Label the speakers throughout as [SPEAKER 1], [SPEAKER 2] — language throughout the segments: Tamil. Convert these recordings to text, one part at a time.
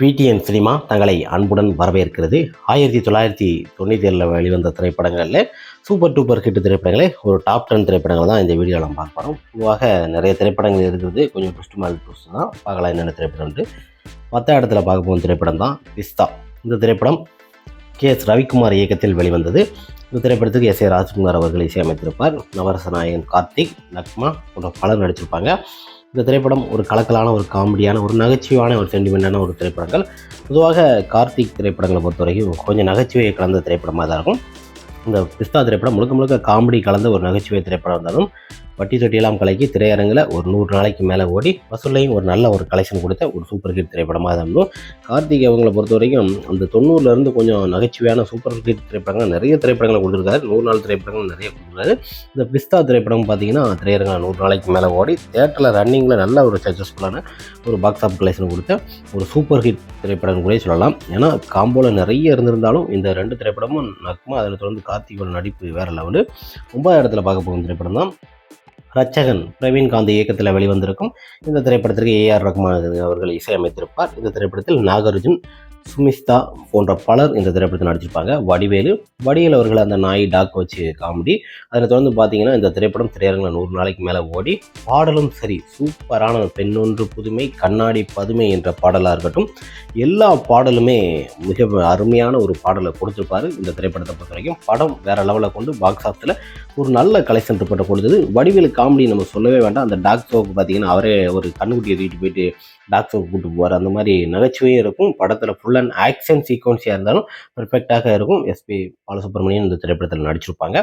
[SPEAKER 1] பிடிஎன் சினிமா தங்களை அன்புடன் வரவேற்கிறது. 1997 வெளிவந்த திரைப்படங்களில் சூப்பர் டூப்பர் ஹிட் திரைப்படங்களே ஒரு டாப் 10 திரைப்படங்கள் தான் இந்த வீடியோவில் நம்ம பார்க்க போகிறோம். பொதுவாக நிறைய திரைப்படங்கள் இருக்குது, கொஞ்சம் ட்விஸ்ட் மேல் ட்விஸ்ட் தான். பார்க்கலாம் என்னென்ன திரைப்படம்ட்டு. 10 இடத்துல பார்க்க போகும் திரைப்படம் தான் பிஸ்தா. இந்த திரைப்படம் KS ரவிக்குமார் இயக்கத்தில் வெளிவந்தது. இந்த திரைப்படத்துக்கு SA ராஜ்குமார் அவர்கள் இசையமைத்திருப்பார். நவரச நாயகன் கார்த்திக், நக்மா போன்ற பலர் நடிச்சிருப்பாங்க. இந்த திரைப்படம் ஒரு கலக்கலான, ஒரு காமெடியான, ஒரு நகைச்சுவையான, ஒரு சென்டிமெண்டான ஒரு திரைப்படங்கள். பொதுவாக கார்த்திக் திரைப்படங்களை பொறுத்த வரைக்கும் கொஞ்சம் நகைச்சுவையை கலந்த திரைப்படமாக தான் இருக்கும். இந்த பிஸ்தா திரைப்படம் முழுக்க முழுக்க காமெடி கலந்த ஒரு நகைச்சுவை திரைப்படம் இருந்தாலும் வட்டி தொட்டியெல்லாம் கலக்கி திரையரங்கில் ஒரு 100 நாளைக்கு மேலே ஓடி வசூல்லையும் ஒரு நல்ல ஒரு கலெக்ஷன் கொடுத்த ஒரு சூப்பர் ஹிட் திரைப்படமாக தான் இருந்தோம். கார்த்திக் அவங்களை பொறுத்த வரைக்கும் அந்த 90லேருந்து கொஞ்சம் நகைச்சுவையான சூப்பர் ஹிட் திரைப்படங்கள் நிறைய திரைப்படங்களை கொடுத்துருக்காரு. 100 நாள் திரைப்படங்கள் நிறைய கொடுத்துருக்காரு. இந்த பிஸ்தா திரைப்படம் பார்த்தீங்கன்னா திரையரங்கில் 100 நாளைக்கு மேலே ஓடி தேட்டரில் ரன்னிங்கில் நல்ல ஒரு சக்ஸஸ்ஃபுல்லான ஒரு பாக்ஸ் ஆஃப் கலெக்ஷன் கொடுத்த ஒரு சூப்பர் ஹிட் திரைப்படம் கூட சொல்லலாம். ஏன்னா காம்போவில் நிறைய இருந்திருந்தாலும் இந்த 2 திரைப்படமும் நக்மா, அதில் தொடர்ந்து கார்த்திகோட நடிப்பு வேறு லெவலு. 9 இடத்துல பார்க்க போகும் திரைப்படம் தான் ரட்சகன். பிரவீன் காந்த் இயக்கத்தில் வெளிவந்திருக்கும் இந்த திரைப்படத்திற்கு AR ரஹ்மான் அவர்கள் இசையமைத்திருப்பார். இந்த திரைப்படத்தில் நாகார்ஜுன், சுமிஸ்தா போன்ற பலர் இந்த திரைப்படத்தில் நடிச்சிருப்பாங்க. வடிவேல் அவர்கள் அந்த நாய் டாக் வச்சு காமெடி. அதில் தொடர்ந்து பார்த்தீங்கன்னா இந்த திரைப்படம் திரையரங்கில் 100 நாளைக்கு மேலே ஓடி பாடலும் சரி சூப்பரான பெண்ணொன்று புதுமை கண்ணாடி பதுமை என்ற பாடலாக இருக்கட்டும், எல்லா பாடலுமே மிக அருமையான ஒரு பாடலை கொடுத்துருப்பாரு. இந்த திரைப்படத்தை பொறுத்த வரைக்கும் படம் வேறு லெவலில் கொண்டு பாக்ஸ் ஆஃபீஸில் ஒரு நல்ல கலெக்ஷன் ரிப்போர்ட்டை கொடுத்தது. வடிவேல் காமெடி நம்ம சொல்லவே வேண்டாம். அந்த டாக் ஷோவுக்கு பார்த்தீங்கன்னா அவரே ஒரு கண்ணுக்குட்டியை தூக்கிட்டு போயிட்டு டாக் ஷோவுக்கு கூப்பிட்டு போவார். அந்த மாதிரி நகைச்சுவையும் இருக்கும். படத்தில் ஃபுல் அண்ட் ஆக்ஷன் சீக்வன்ஸியாக இருந்தாலும் பெர்ஃபெக்டாக இருக்கும். SP பாலசுப்ரமணியன் இந்த திரைப்படத்தில் நடிச்சிருப்பாங்க.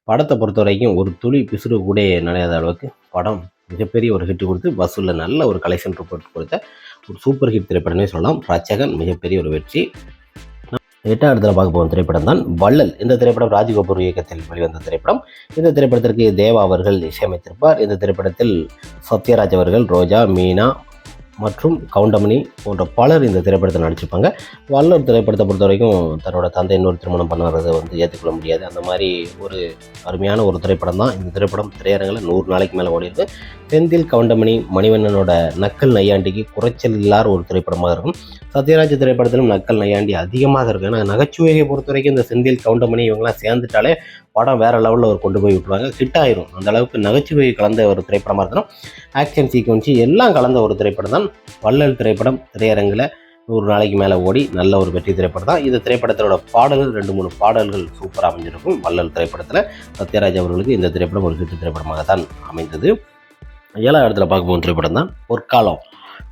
[SPEAKER 1] படத்தை பொறுத்த வரைக்கும் ஒரு துளி பிசுறு கூட நனையாத அளவுக்கு படம் மிகப்பெரிய ஒரு ஹிட் கொடுத்து வசூலில் நல்ல ஒரு கலெக்ஷன் ரிப்போர்ட் கொடுத்த ஒரு சூப்பர் ஹிட் திரைப்படமே சொல்லலாம். ரட்சகன் மிகப்பெரிய ஒரு வெற்றி. 8ஆம் இடத்துல பார்க்க போகும் திரைப்படம் தான் வள்ளல். இந்த திரைப்படம் ராஜ்கபூர் இயக்கத்தில் வெளிவந்த திரைப்படம். இந்த திரைப்படத்திற்கு தேவா அவர்கள் இசையமைத்திருப்பார். இந்த திரைப்படத்தில் சத்யராஜ் அவர்கள், ரோஜா, மீனா மற்றும் கவுண்டமணி போன்ற பலர் இந்த திரைப்படத்தில் நடிச்சிருப்பாங்க. வள்ளல் திரைப்படத்தை பொறுத்த வரைக்கும் தன்னோட தந்தை இன்னொரு திருமணம் பண்ணுறதை ஏற்றுக்கொள்ள முடியாது. அந்த மாதிரி ஒரு அருமையான ஒரு திரைப்படம் தான். இந்த திரைப்படம் திரையரங்கில் 100 நாளைக்கு மேலே ஓடிருக்கு. செந்தில், கவுண்டமணி, மணிவண்ணனோட நக்கல் நையாண்டிக்கு குறைச்சல் இல்லாத ஒரு திரைப்படமாக இருக்கும். சத்யராஜ் திரைப்படத்திலும் நக்கல் நையாண்டி அதிகமாக இருக்கும். ஏன்னா நகைச்சுவையை பொறுத்த வரைக்கும் இந்த செந்தில், கவுண்டமணி இவங்கெல்லாம் சேர்ந்துட்டாலே படம் வேறு லெவலில் ஒரு கொண்டு போய் விட்டுருவாங்க. ஹிட் ஆயிரும். அந்த அளவுக்கு நகைச்சுவை கலந்த ஒரு திரைப்படமாக இருக்கணும். ஆக்ஷன் சீக்வன்ஸு எல்லாம் கலந்த ஒரு திரைப்படம் தான் வள்ளல் திரைப்படம். திரையரங்கில் 100 நாளைக்கு மேலே ஓடி நல்ல ஒரு வெற்றி திரைப்படம் தான். இந்த திரைப்படத்தோட பாடல்கள் 2-3 பாடல்கள் சூப்பராக அமைஞ்சிருக்கும். வள்ளல் திரைப்படத்தில் சத்யராஜ் அவர்களுக்கு இந்த திரைப்படம் ஒரு ஹிட் திரைப்படமாக தான் அமைந்தது. 7ஆம் இடத்துல பார்க்க போகும் திரைப்படம் தான்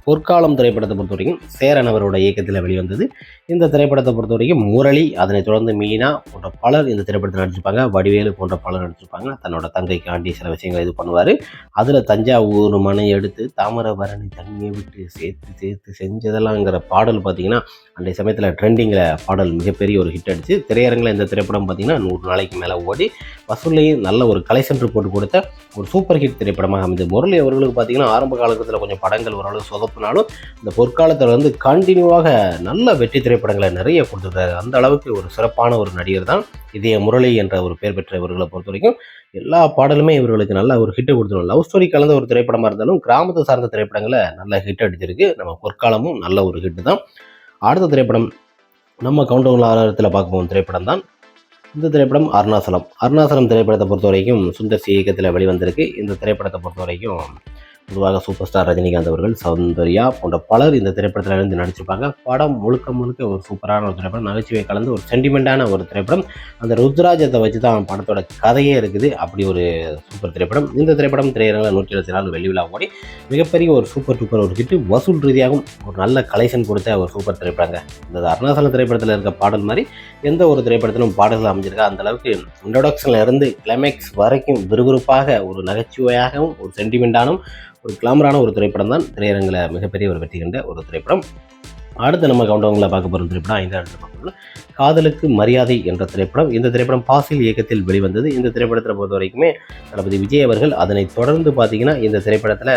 [SPEAKER 1] பொற்காலம் திரைப்படத்தை பொறுத்த வரைக்கும் சேரன் அவரோட இயக்கத்தில் வெளிவந்தது. இந்த திரைப்படத்தை பொறுத்த வரைக்கும் முரளி, அதனைத் தொடர்ந்து மீனா போன்ற பலர் இந்த திரைப்படத்தில் நடிச்சிருப்பாங்க. வடிவேலு போன்ற பலர் நடிச்சிருப்பாங்க. தன்னோட தங்கைக்காண்டி சில விஷயங்களை இது பண்ணுவார். அதில் தஞ்சாவூர் மனை எடுத்து தாமிரபரணி தண்ணியை விட்டு சேர்த்து செஞ்சதெல்லாங்கிற பாடல் பார்த்திங்கன்னா அன்றைய சமயத்தில் ட்ரெண்டிங்கில் பாடல் மிகப்பெரிய ஒரு ஹிட் அடிச்சு திரையரங்கில் இந்த திரைப்படம் பார்த்திங்கன்னா 100 நாளைக்கு மேலே ஓடி வசூல்லையும் நல்ல ஒரு கலெக்ஷன் ரிப்போர்ட் கொடுத்த ஒரு சூப்பர் ஹிட் திரைப்படமாக அமைந்தது. முரளி அவர்களுக்கு பார்த்திங்கன்னா ஆரம்ப காலகட்டத்தில் கொஞ்சம் படங்கள் ஓரளவு சொதப்பினாலும் இந்த பொற்காலத்தில் கண்டினியூவாக நல்ல வெற்றி திரைப்படங்களை நிறைய கொடுத்துருக்காரு. அந்த அளவுக்கு ஒரு சிறப்பான ஒரு நடிகர் தான் இதய முரளி என்ற ஒரு பேர் பெற்ற இவர்களை பொறுத்த வரைக்கும் எல்லா பாடலுமே இவர்களுக்கு நல்ல ஒரு ஹிட்டை கொடுத்துரும். லவ் ஸ்டோரி கலந்த ஒரு திரைப்படமாக இருந்தாலும் கிராமத்தை சார்ந்த திரைப்படங்களை நல்ல ஹிட் அடிச்சிருக்கு. நம்ம பொற்காலமும் நல்ல ஒரு ஹிட்டு தான். அடுத்த திரைப்படம் நம்ம கவுண்டவுன் 6 பார்க்க போகும் திரைப்படம் தான் இந்த திரைப்படம் அருணாசலம் திரைப்படத்தை பொறுத்த வரைக்கும் சுந்தர் சி இயக்கத்தில் வெளிவந்திருக்கு. இந்த திரைப்படத்தை பொறுத்த வரைக்கும் பொதுவாக சூப்பர் ஸ்டார் ரஜினிகாந்த் அவர்கள், சௌந்தர்யா போன்ற பலர் இந்த திரைப்படத்தில் இருந்து நடிச்சிருப்பாங்க. படம் முழுக்க ஒரு சூப்பரான ஒரு திரைப்படம், நகைச்சுவை கலந்து ஒரு சென்டிமெண்ட்டான ஒரு திரைப்படம். அந்த ருத்ராஜத்தை வச்சு தான் படத்தோட கதையே இருக்குது. அப்படி ஒரு சூப்பர் திரைப்படம். இந்த திரைப்படம் திரையரங்கில் 124 வெள்ளி விழா ஓடி மிகப்பெரிய ஒரு சூப்பர் டூப்பர் ஒரு ஹிட்டு, வசூல் ரீதியாகவும் ஒரு நல்ல கலெக்ஷன் கொடுத்த ஒரு சூப்பர் திரைப்படங்க. இந்த அருணாசலம் திரைப்படத்தில் இருக்க பாடல் மாதிரி எந்த ஒரு திரைப்படத்திலும் பாடல்கள் அமைஞ்சிருக்கா அந்த அளவுக்கு இன்ட்ரோடக்ஷனில் இருந்து கிளைமேக்ஸ் வரைக்கும் விறுவிறுப்பாக ஒரு நகைச்சுவையாகவும் ஒரு சென்டிமெண்ட்டானும் ஒரு கிளாமரான ஒரு திரைப்படம் தான் திரையரங்கில் மிகப்பெரிய ஒரு வெற்றி கண்ட ஒரு திரைப்படம். அடுத்து நம்ம கவுண்டவங்களை பார்க்க போகிற திரைப்படம் 5ஆம் இடத்துல பார்க்கணும் காதலுக்கு மரியாதை என்ற திரைப்படம். இந்த திரைப்படம் பாசில் இயக்கத்தில் வெளிவந்தது. இந்த திரைப்படத்தை பொறுத்த வரைக்குமே தளபதி விஜய் அவர்கள், அதனை தொடர்ந்து பார்த்தீங்கன்னா இந்த திரைப்படத்தில்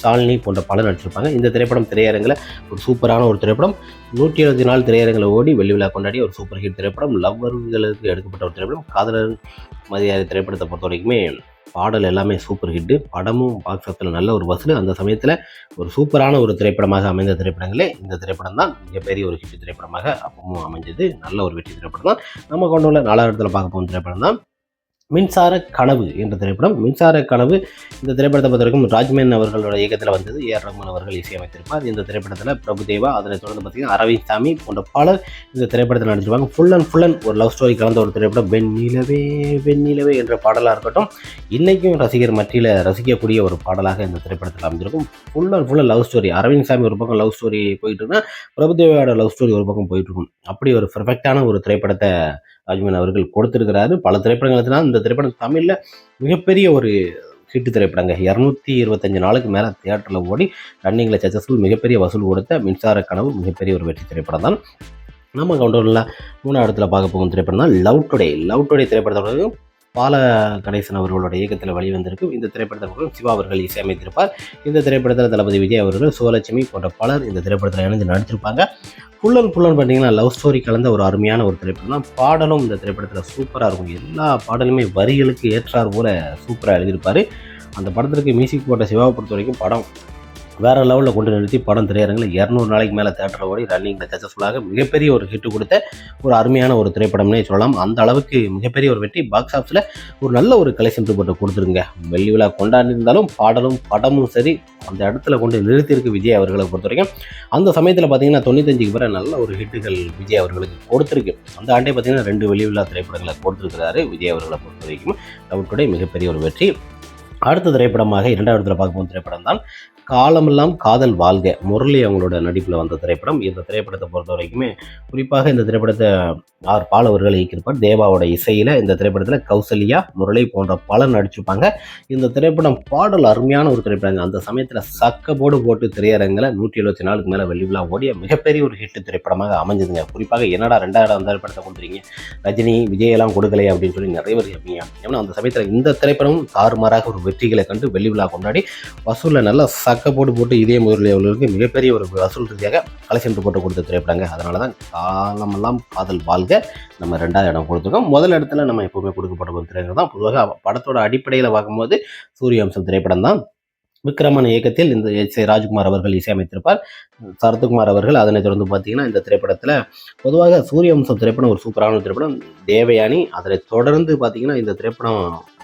[SPEAKER 1] ஷாலினி போன்ற பலர் நடிச்சிருப்பாங்க. இந்த திரைப்படம் திரையரங்கில் ஒரு சூப்பரான ஒரு திரைப்படம். 174 திரையரங்கில் ஓடி வெள்ளி விழா கொண்டாடிய ஒரு சூப்பர் ஹிட் திரைப்படம். லவ்வர்களுக்கு எடுக்கப்பட்ட ஒரு திரைப்படம். காதலர் மரியாதை திரைப்படத்தை பொறுத்த வரைக்குமே பாடல் எல்லாமே சூப்பர் ஹிட்டு, படமும் பாக்ஸ் ஆஃபீஸில் நல்ல ஒரு வசூல். அந்த சமயத்தில் ஒரு சூப்பரான ஒரு திரைப்படமாக அமைந்த திரைப்படங்களே இந்த திரைப்படம் தான் மிகப்பெரிய ஒரு ஹிட் திரைப்படமாக அப்பவும் அமைஞ்சது. நல்ல ஒரு வெற்றி திரைப்படம் தான். நம்ம கொண்டு உள்ள 4வது இடத்துல பார்க்க போகும் திரைப்படம் தான் மின்சார கனவு என்ற திரைப்படம். மின்சார கனவு இந்த திரைப்படத்தை பொறுத்த வரைக்கும் ராஜ்மேன் அவர்களோட இயக்கத்தில் வந்தது. ஏஆர் ரஹ்மான் அவர்கள் இசையமைத்திருப்பார். இந்த திரைப்படத்தில் பிரபுதேவா, அதனைத் தொடர்ந்து பார்த்தீங்கன்னா அரவிந்த் சாமி போன்ற பலர் இந்த திரைப்படத்தில் நடிச்சிருப்பாங்க. ஃபுல் அண்ட் ஒரு லவ் ஸ்டோரி கலந்த ஒரு திரைப்படம். வெண்ணிலவே வெண்ணிலவே என்ற பாடலாக இருக்கட்டும், இன்றைக்கும் ரசிகர் மத்தியில் ரசிக்கக்கூடிய ஒரு பாடலாக இந்த திரைப்படத்தில் அமைந்திருக்கும். Full and love story. Aravind Swamy ஒரு பக்கம் லவ் ஸ்டோரி போயிட்டு இருக்குன்னா, பிரபுதேவாவோட லவ் ஸ்டோரி ஒரு பக்கம் போயிட்டு இருக்கும். அப்படி ஒரு பெர்ஃபெக்டான ஒரு திரைப்படத்தை ராஜ்மேன் அவர்கள் கொடுத்திருக்கிறாரு. பல திரைப்படங்கள் இந்த திரைப்படம் தமிழில் மிகப்பெரிய ஒரு ஹிட் திரைப்படங்க. 225 நாளுக்கு மேலே தியேட்டரில் ஓடி ரன்னிங்கில் சக்ஸஸ்ஃபுல் மிகப்பெரிய வசூல் கொடுத்த மின்சார கனவு மிகப்பெரிய ஒரு வெற்றி திரைப்படம் தான். நம்ம கவுண்டரில் 3வது இடத்துல பார்க்க போகும் திரைப்படம் தான் லவ் டுடே. லவ் டுடே திரைப்படத்தோட பால கணேசன் அவர்களோட இயக்கத்தில் வெளிவந்திருக்கும். இந்த திரைப்படத்தில் சிவா அவர்கள் இசையமைத்திருப்பார். இந்த திரைப்படத்தில் தளபதி விஜய் அவர்கள், சுவலட்சுமி போன்ற பலர் இந்த திரைப்படத்தில் இணைந்து நடிச்சிருப்பாங்க. ஃபுல் அண்ட் பார்த்தீங்கன்னா லவ் ஸ்டோரி கலந்த ஒரு அருமையான ஒரு திரைப்படம் தான். பாடலும் இந்த திரைப்படத்தில் சூப்பராக இருக்கும். எல்லா பாடலுமே வரிகளுக்கு ஏற்றார் போல சூப்பராக எழுதியிருப்பார். அந்த படத்திற்கு மியூசிக் போட்ட சிவாவை பொறுத்த வரைக்கும் படம் வேறு லெவலில் கொண்டு நிறுத்தி படம் திரையரங்கில் 200 நாளைக்கு மேலே தேட்டரில் ஓடி ரன்னிங்கில் சக்ஸஸ்ஃபுல்லாக மிகப்பெரிய ஒரு ஹிட்டு கொடுத்த ஒரு அருமையான ஒரு திரைப்படம்னே சொல்லலாம். அந்த அளவுக்கு மிகப்பெரிய ஒரு வெற்றி. பாக்ஸ் ஆஃபீஸில் ஒரு நல்ல ஒரு கலெக்ஷன் ரிப்போர்ட்டை கொடுத்துருங்க. வெள்ளி விழா கொண்டாடிருந்தாலும் பாடலும் படமும் சரி அந்த இடத்துல கொண்டு நிறுத்தியிருக்கு விஜய் அவர்களை பொறுத்த வரைக்கும். அந்த சமயத்தில் பார்த்தீங்கன்னா 95க்கு பிறகு நல்ல ஒரு ஹிட்டுகள் விஜய் அவர்களுக்கு கொடுத்துருக்கு. அந்த ஆண்டே பார்த்தீங்கன்னா 2 வெள்ளி விழா திரைப்படங்களை கொடுத்துருக்கிறாரு விஜய் அவர்களை பொறுத்த வரைக்கும். லவ் டுடே மிகப்பெரிய ஒரு வெற்றி. அடுத்த திரைப்படமாக 2வது இடத்துல பார்க்கும் திரைப்படம் தான் காலமெல்லாம் காதல் வாழ்க. முரளி அவங்களோட நடிப்பில் வந்த திரைப்படம். இந்த திரைப்படத்தை பொறுத்த வரைக்குமே குறிப்பாக இந்த திரைப்படத்தை ஆர் பால் அவர்கள் இயக்கியிருப்பார். தேவாவோட இசையில் இந்த திரைப்படத்தில் கௌசல்யா, முரளி போன்ற பலர் நடிச்சிருப்பாங்க. இந்த திரைப்படம் பாடல் அருமையான ஒரு திரைப்படம். அந்த சமயத்தில் சக்கப்போடு போட்டு திரையரங்கில் 170 நாளுக்கு மேலே வெள்ளி விழா ஓடிய மிகப்பெரிய ஒரு ஹிட் திரைப்படமாக அமைஞ்சதுங்க. குறிப்பாக என்னடா 2வது திரைப்படத்தை கொடுத்துறீங்க, ரஜினி விஜயெல்லாம் கொடுக்கலையே அப்படின்னு சொல்லி நிறைய பேர் கேட்பீங்க. ஏன்னா அந்த சமயத்தில் இந்த திரைப்படமும் தாறுமாறாக ஒரு வெற்றிகளை கண்டு வெள்ளி விழா கொண்டாடி வசூலில் நல்லா போட்டு இதே முரளி அவர்களுக்கு மிகப்பெரிய ஒரு வசூல் ரீதியாக கலெக்ஷன் போட்டு கொடுத்த திரைப்படங்க. அதனால தான் காலமெல்லாம் காதல் வாழ்க நம்ம 2வது இடம் கொடுத்துருக்கோம். முதல் இடத்துல நம்ம எப்பவுமே கொடுக்கப்பட்ட திரைப்படம் தான். பொதுவாக படத்தோட அடிப்படையில் பார்க்கும்போது சூரியவம்சம் திரைப்படம் தான். விக்ரமன் இயக்கத்தில் இந்த ராஜ்குமார் அவர்கள் இசையமைத்திருப்பார். சரத்குமார் அவர்கள். அதனைத் தொடர்ந்து பார்த்தீங்கன்னா இந்த திரைப்படத்தில் பொதுவாக சூரியவம்சம் திரைப்படம் ஒரு சூப்பரான திரைப்படம். தேவயானி. அதனைத் தொடர்ந்து பார்த்தீங்கன்னா இந்த திரைப்படம்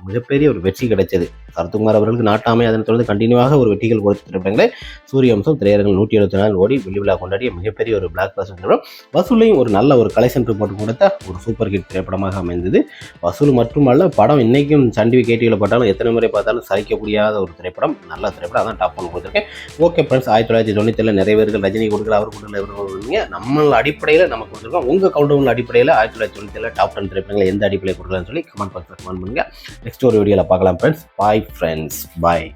[SPEAKER 1] மிகப்பெரிய ஒரு வெற்றி கிடைச்சது. சரத்குமார் அவர்களுக்கு நாட்டாமை. அதனைத் தொடர்ந்து கண்டினியூவாக ஒரு வெற்றிகள் கொடுத்த திரைப்படங்களே சூரியவம்சம் திரையரங்கில் 170 நாள் ஓடி வெள்ளி விழா கொண்டாடிய மிகப்பெரிய ஒரு பிளாக் பஸ்டர் திரைப்படம். வசூலையும் ஒரு நல்ல ஒரு கலெக்ஷன் ரிப்போர்ட் கொடுத்த ஒரு சூப்பர் ஹிட் திரைப்படமாக அமைந்தது. வசூல் மட்டுமல்ல, படம் இன்னைக்கும் சன் டிவி கேடிவியில் பார்த்தாலும் எத்தனை முறை பார்த்தாலும் சலிக்க முடியாத ஒரு திரைப்படம். நல்ல திரைப்படம். அதான் டாப் 1 கொடுத்துருக்கேன். ஓகே ஃப்ரெண்ட்ஸ், 1997 நிறைய பேர்கள் ரஜினி கொடுக்கல, அவர் கொடுக்கல, இவர் கொடுக்குறீங்க. நம்ம அடிப்படையில் நம்ம கொடுத்துருக்கோம். உங்கள் கவுண்டவுன் அடிப்படையில் 1997 டாப் 10 திரைப்படங்கள் எந்த அடிப்படையில் கொடுக்கலாம்னு சொல்லி கமெண்ட் பாக்ஸில் கமெண்ட் பண்ணுங்கள். நெக்ஸ்ட் ஒரு வீடியோவில் பார்க்கலாம் ஃப்ரெண்ட்ஸ். பாய் ஃப்ரெண்ட்ஸ், பாய்.